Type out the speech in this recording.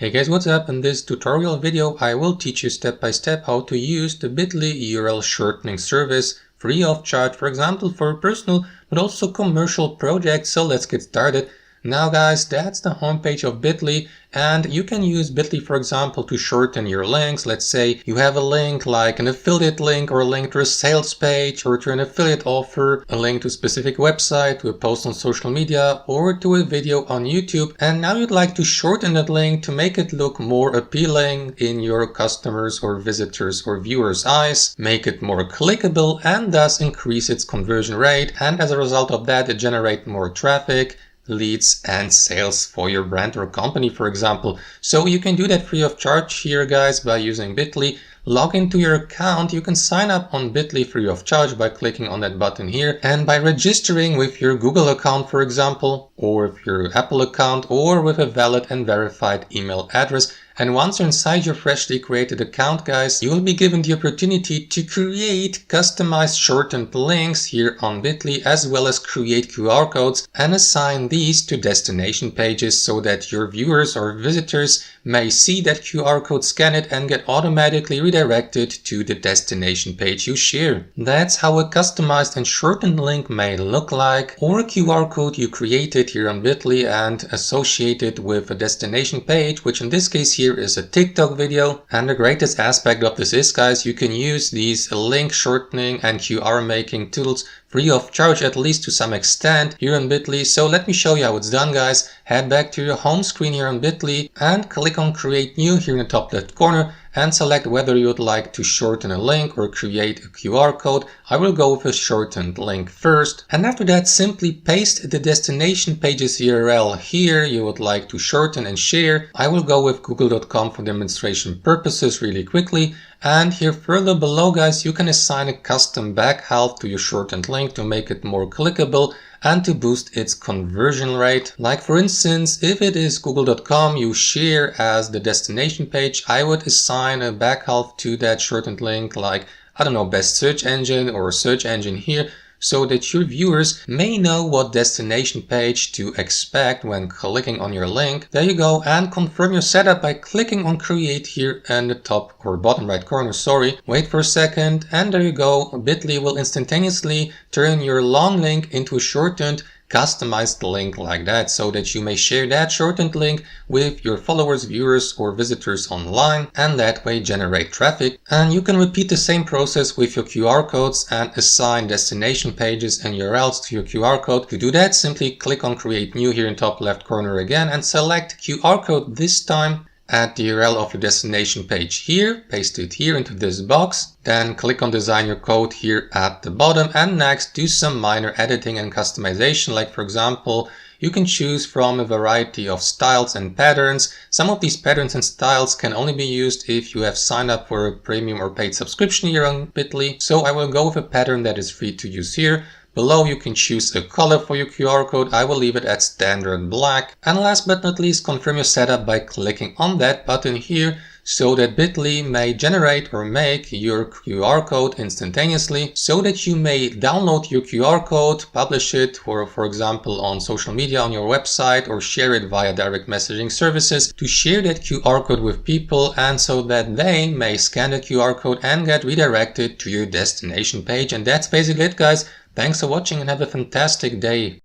Hey guys, what's up? In this tutorial video I will teach you step by step how to use the Bitly URL shortening service free of charge, for example for personal but also commercial projects. So let's get started. Now guys, that's the homepage of Bitly, and you can use Bitly, for example, to shorten your links. Let's say you have a link like an affiliate link or a link to a sales page or to an affiliate offer, a link to a specific website, to a post on social media or to a video on YouTube, and now you'd like to shorten that link to make it look more appealing in your customers or visitors or viewers' eyes, make it more clickable and thus increase its conversion rate, and as a result of that generate more traffic, leads and sales for your brand or company, for example. So you can do that free of charge here guys by using Bitly. Log into your account. You can sign up on Bitly free of charge by clicking on that button here and by registering with your Google account, for example, or with your Apple account, or with a valid and verified email address. And once you're inside your freshly created account guys, you will be given the opportunity to create customized shortened links here on Bitly, as well as create QR codes and assign these to destination pages so that your viewers or visitors may see that QR code, scan it and get automatically redirected to the destination page you share. That's how a customized and shortened link may look like, or a QR code you created here on Bitly and associated with a destination page, which in this case here is a TikTok video. And the greatest aspect of this is guys, you can use these link shortening and QR making tools free of charge, at least to some extent, here on Bitly. So let me show you how it's done guys. Head back to your home screen here on Bitly and click on create new here in the top left corner and select whether you would like to shorten a link or create a QR code. I will go with a shortened link first, and after that simply paste the destination page's URL here you would like to shorten and share. I will go with google.com for demonstration purposes really quickly. And here further below guys, you can assign a custom backhalf to your shortened link to make it more clickable and to boost its conversion rate. Like for instance, if it is google.com you share as the destination page, I would assign a backhalf to that shortened link like, I don't know, best search engine or search engine here, so that your viewers may know what destination page to expect when clicking on your link. There you go, and confirm your setup by clicking on create here in the top or bottom right corner, sorry. Wait for a second, and there you go. Bitly will instantaneously turn your long link into a shortened customized link like that, so that you may share that shortened link with your followers, viewers or visitors online, and that way generate traffic. And you can repeat the same process with your QR codes and assign destination pages and URLs to your QR code. To do that, simply click on create new here in top left corner again and select QR code this time. Add the URL of your destination page here, paste it here into this box, then click on design your code here at the bottom, and next do some minor editing and customization. Like for example, you can choose from a variety of styles and patterns. Some of these patterns and styles can only be used if you have signed up for a premium or paid subscription here on Bitly. So I will go with a pattern that is free to use here. Below you can choose a color for your QR code. I will leave it at standard black. And last but not least, confirm your setup by clicking on that button here, so that Bitly may generate or make your QR code instantaneously, so that you may download your QR code, publish it for example on social media, on your website, or share it via direct messaging services to share that QR code with people, and so that they may scan the QR code and get redirected to your destination page. And that's basically it guys. Thanks for watching and have a fantastic day.